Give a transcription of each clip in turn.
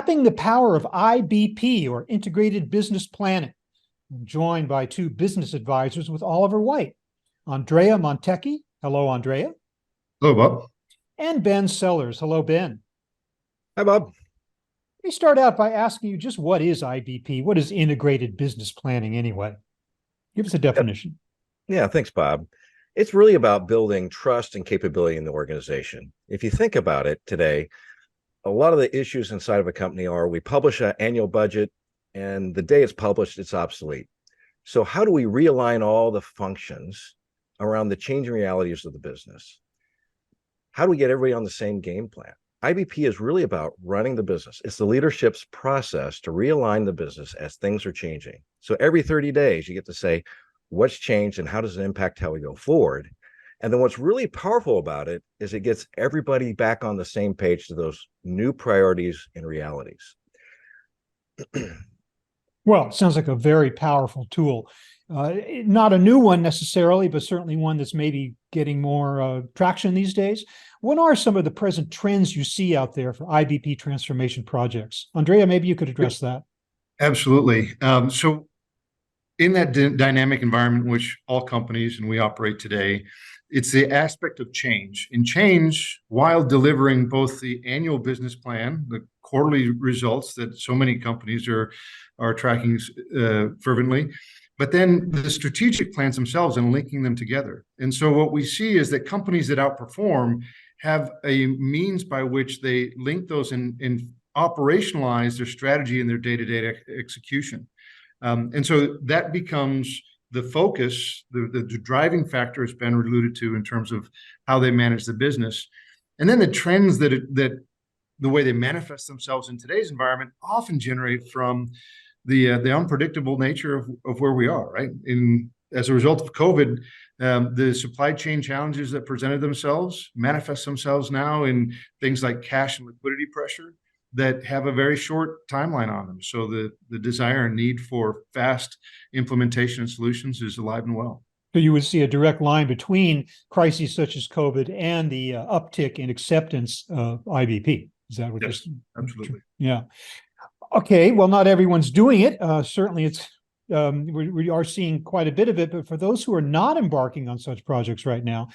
Tapping the power of IBP, or integrated business planning. I'm joined by two business advisors with Oliver White, Andrea Montecchi. Hello, Andrea. Hello, Bob. And Ben Sellers. Hello, Ben. Hi, Bob. Let me start out by asking you just what is IBP? What is integrated business planning anyway? Give us a definition. Yeah, thanks, Bob. It's really about building trust and capability in the organization. If you think about it today, a lot of the issues inside of a company are we publish an annual budget, and the day it's published, it's obsolete. So how do we realign all the functions around the changing realities of the business? How do we get everybody on the same game plan? IBP is really about running the business. It's the leadership's process to realign the business as things are changing. So every 30 days, you get to say, what's changed and how does it impact how we go forward? And then what's really powerful about it is it gets everybody back on the same page to those new priorities and realities. Well, it sounds like a very powerful tool. Not a new one necessarily, but certainly one that's maybe getting more traction these days. What are some of the present trends you see out there for IBP transformation projects? Andrea, maybe you could address that. Absolutely. So in that dynamic environment in which all companies and we operate today, it's the aspect of change. And change, while delivering both the annual business plan, the quarterly results that so many companies are tracking fervently, but then the strategic plans themselves and linking them together. And so what we see is that companies that outperform have a means by which they link those and operationalize their strategy and their day-to-day execution. And so that becomes the focus, the driving factor, has been alluded to in terms of how they manage the business. And then the trends that the way they manifest themselves in today's environment often generate from the unpredictable nature of where we are, right? As a result of COVID, the supply chain challenges that presented themselves manifest themselves now in things like cash and liquidity pressure that have a very short timeline on them. So the desire and need for fast implementation and solutions is alive and well. So you would see a direct line between crises such as COVID and the uptick in acceptance of IBP. Is that what you're saying? Absolutely. Yeah. Okay. Well, not everyone's doing it. Certainly it's we are seeing quite a bit of it, but for those who are not embarking on such projects right now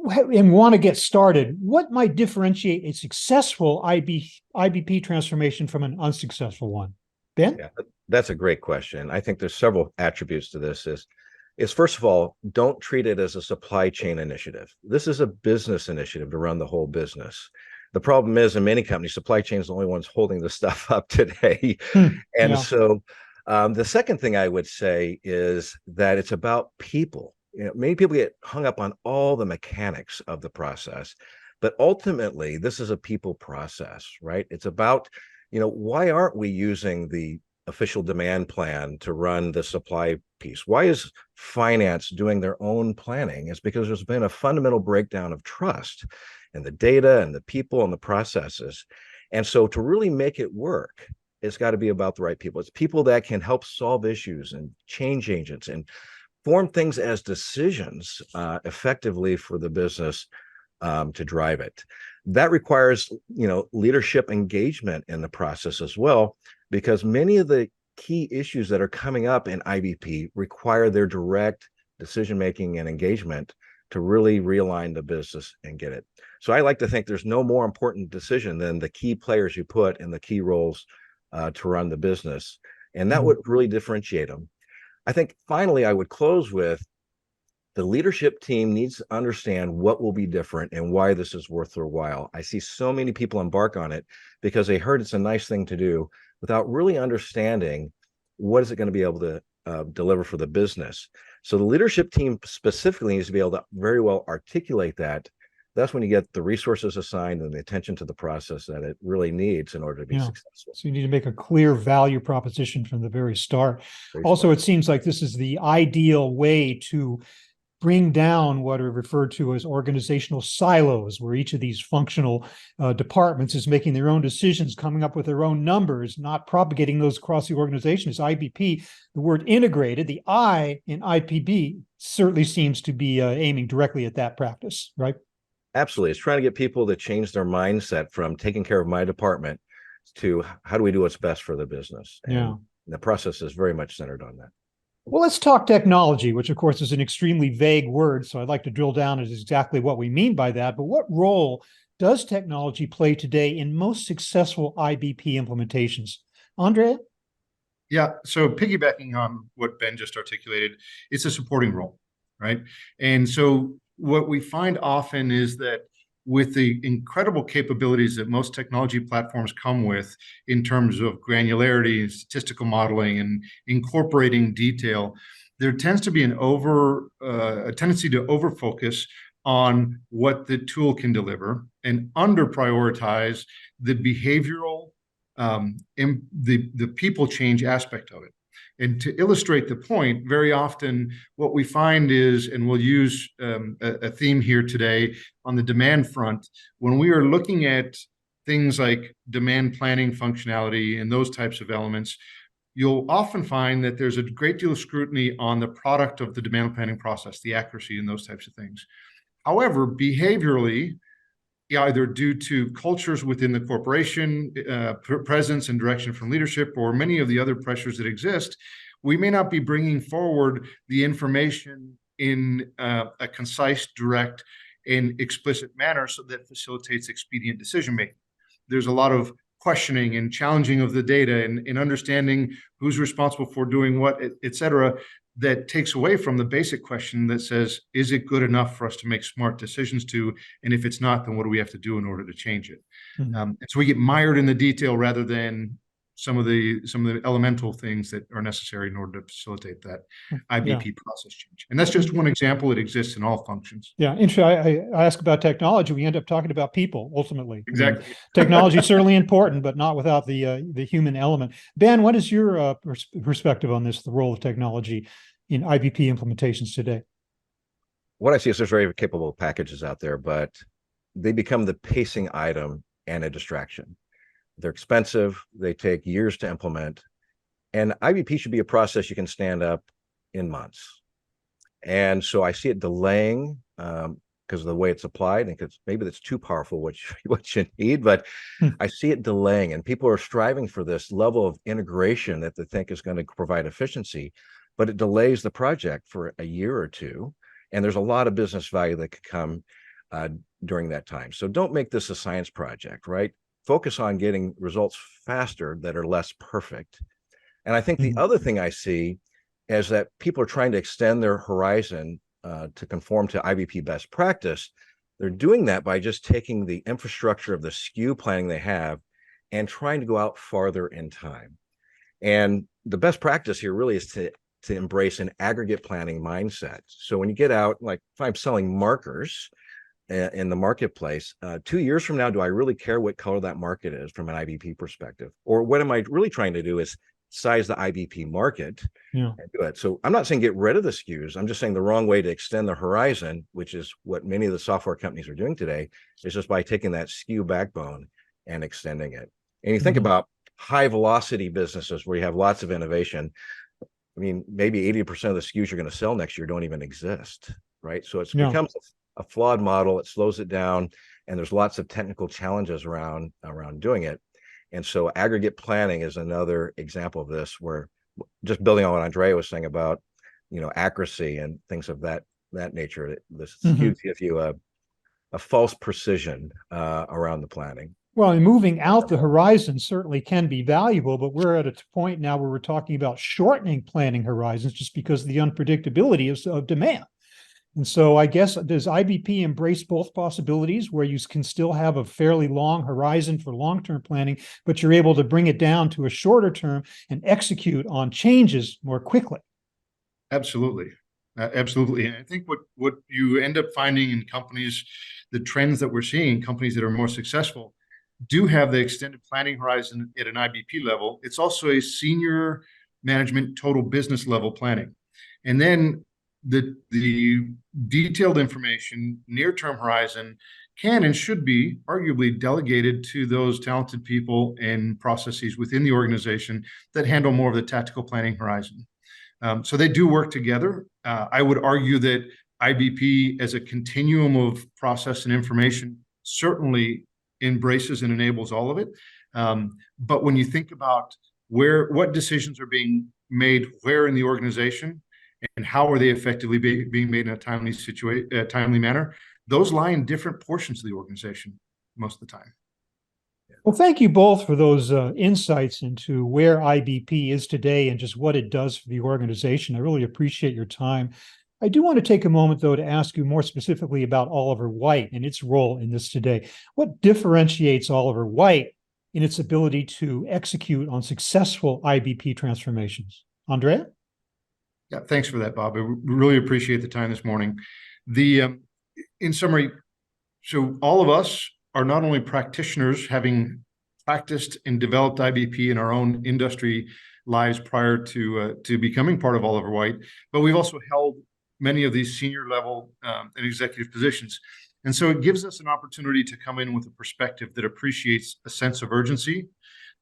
and want to get started, what might differentiate a successful IBP transformation from an unsuccessful one? Ben? Yeah, that's a great question. I think there's several attributes to this. Is first of all, don't treat it as a supply chain initiative. This is a business initiative to run the whole business. The problem is in many companies, supply chain is the only ones holding the stuff up today. So the second thing I would say is that it's about people. Many people get hung up on all the mechanics of the process, but ultimately this is a people process, right? It's about, why aren't we using the official demand plan to run the supply piece? Why is finance doing their own planning? It's because there's been a fundamental breakdown of trust in the data and the people and the processes. And so to really make it work, it's got to be about the right people. It's people that can help solve issues and change agents and form things as decisions effectively for the business to drive it. That requires, leadership engagement in the process as well, because many of the key issues that are coming up in IBP require their direct decision-making and engagement to really realign the business and get it. So I like to think there's no more important decision than the key players you put in the key roles to run the business. And that would really differentiate them. I think finally, I would close with the leadership team needs to understand what will be different and why this is worth their while. I see so many people embark on it because they heard it's a nice thing to do without really understanding what is it going to be able to deliver for the business. So the leadership team specifically needs to be able to very well articulate that. That's when you get the resources assigned and the attention to the process that it really needs in order to be successful. So you need to make a clear value proposition from the very start. It seems like this is the ideal way to bring down what are referred to as organizational silos, where each of these functional departments is making their own decisions, coming up with their own numbers, not propagating those across the organization. As IBP, the word integrated, the I in IPB certainly seems to be aiming directly at that practice, right? Absolutely. It's trying to get people to change their mindset from taking care of my department to how do we do what's best for the business. And Yeah. the process is very much centered on that. Well, let's talk technology, which of course is an extremely vague word. So I'd like to drill down into exactly what we mean by that. But what role does technology play today in most successful IBP implementations? Andrea? Yeah, so piggybacking on what Ben just articulated, it's a supporting role, right? And so what we find often is that with the incredible capabilities that most technology platforms come with in terms of granularity and statistical modeling and incorporating detail, there tends to be a tendency to overfocus on what the tool can deliver and under prioritize the behavioral the people change aspect of it. And to illustrate the point, very often what we find is, and we'll use a theme here today on the demand front, when we are looking at things like demand planning functionality and those types of elements, you'll often find that there's a great deal of scrutiny on the product of the demand planning process, the accuracy and those types of things. However, behaviorally, either due to cultures within the corporation, presence and direction from leadership, or many of the other pressures that exist, we may not be bringing forward the information in a concise, direct, and explicit manner so that facilitates expedient decision-making. There's a lot of questioning and challenging of the data and understanding who's responsible for doing what, et cetera, that takes away from the basic question that says, is it good enough for us to make smart decisions to? And if it's not, then what do we have to do in order to change it? Mm-hmm. And so we get mired in the detail rather than some of the elemental things that are necessary in order to facilitate that IBP process change. And that's just one example. It exists in all functions. Yeah, interesting. I ask about technology. We end up talking about people ultimately. Exactly. I mean, technology is certainly important, but not without the human element. Ben, what is your perspective on this, the role of technology in IBP implementations today? What I see is there's very capable packages out there, but they become the pacing item and a distraction. They're expensive. They take years to implement. And IBP should be a process you can stand up in months. And so I see it delaying because of the way it's applied. And maybe that's too powerful, what you need, but I see it delaying. And people are striving for this level of integration that they think is going to provide efficiency, but it delays the project for a year or two. And there's a lot of business value that could come during that time. So don't make this a science project, right? Focus on getting results faster that are less perfect. And I think the other thing I see is that people are trying to extend their horizon to conform to IBP best practice. They're doing that by just taking the infrastructure of the SKU planning they have and trying to go out farther in time. And the best practice here really is to embrace an aggregate planning mindset. So when you get out, like if I'm selling markers in the marketplace, 2 years from now, do I really care what color that market is from an IBP perspective? Or what am I really trying to do is size the IBP market and do it. So I'm not saying get rid of the SKUs. I'm just saying the wrong way to extend the horizon, which is what many of the software companies are doing today, is just by taking that SKU backbone and extending it. And you think about high velocity businesses where you have lots of innovation. I mean, maybe 80% of the SKUs you're going to sell next year don't even exist, right? So it becomes a flawed model. It slows it down, and there's lots of technical challenges around doing it. And so aggregate planning is another example of this, where just building on what Andrea was saying about, accuracy and things of that nature. This SKUs give you a false precision around the planning. Well, and moving out the horizon certainly can be valuable, but we're at a point now where we're talking about shortening planning horizons just because of the unpredictability of demand. And so I guess, does IBP embrace both possibilities where you can still have a fairly long horizon for long-term planning, but you're able to bring it down to a shorter term and execute on changes more quickly? Absolutely. Absolutely. And I think what you end up finding in companies, the trends that we're seeing, companies that are more successful, do have the extended planning horizon at an IBP level. It's also a senior management total business level planning. And then the detailed information, near-term horizon, can and should be arguably delegated to those talented people and processes within the organization that handle more of the tactical planning horizon. So they do work together. I would argue that IBP as a continuum of process and information certainly embraces and enables all of it. But when you think about what decisions are being made where in the organization and how are they effectively being made in a timely manner, those lie in different portions of the organization most of the time. Well, thank you both for those insights into where IBP is today and just what it does for the organization. I really appreciate your time. I do want to take a moment, though, to ask you more specifically about Oliver Wight and its role in this today. What differentiates Oliver Wight in its ability to execute on successful IBP transformations? Andrea? Yeah, thanks for that, Bob. I really appreciate the time this morning. In summary, so all of us are not only practitioners, having practiced and developed IBP in our own industry lives prior to becoming part of Oliver Wight, but we've also held many of these senior level and executive positions. And so it gives us an opportunity to come in with a perspective that appreciates a sense of urgency,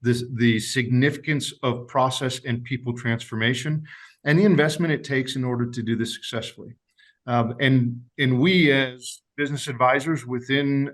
the significance of process and people transformation, and the investment it takes in order to do this successfully. And we, as business advisors within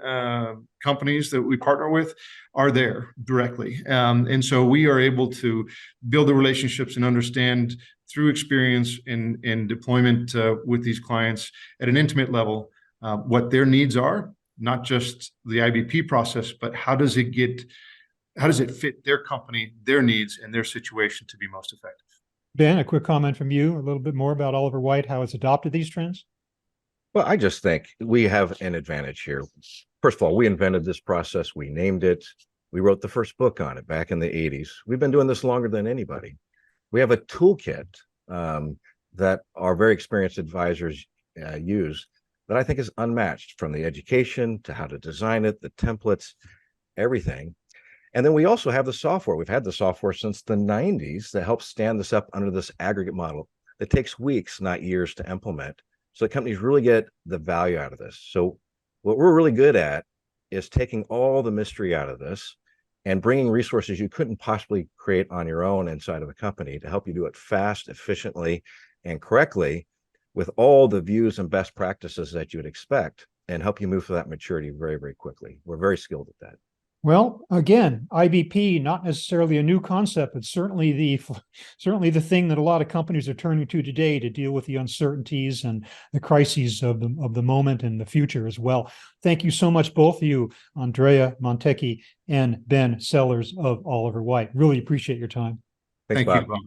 companies that we partner with, are there directly. And so we are able to build the relationships and understand through experience in deployment with these clients at an intimate level what their needs are, not just the IBP process, but how does it fit their company, their needs, and their situation to be most effective. Ben, a quick comment from you, a little bit more about Oliver Wight, how it's adopted these trends. Well, I just think we have an advantage here. First of all, we invented this process. We named it. We wrote the first book on it back in the 80s. We've been doing this longer than anybody. We have a toolkit that our very experienced advisors use that I think is unmatched, from the education to how to design it, the templates, everything. And then we also have the software. We've had the software since the 90s that helps stand this up under this aggregate model that takes weeks, not years, to implement. So the companies really get the value out of this. So what we're really good at is taking all the mystery out of this and bringing resources you couldn't possibly create on your own inside of a company to help you do it fast, efficiently, and correctly, with all the views and best practices that you would expect, and help you move to that maturity very, very quickly. We're very skilled at that. Well, again, IBP, not necessarily a new concept, but certainly the thing that a lot of companies are turning to today to deal with the uncertainties and the crises of the moment and the future as well. Thank you so much, both of you, Andrea Montecchi and Ben Sellers of Oliver Wight. Really appreciate your time. Thanks, Thank Bob. you, Bob.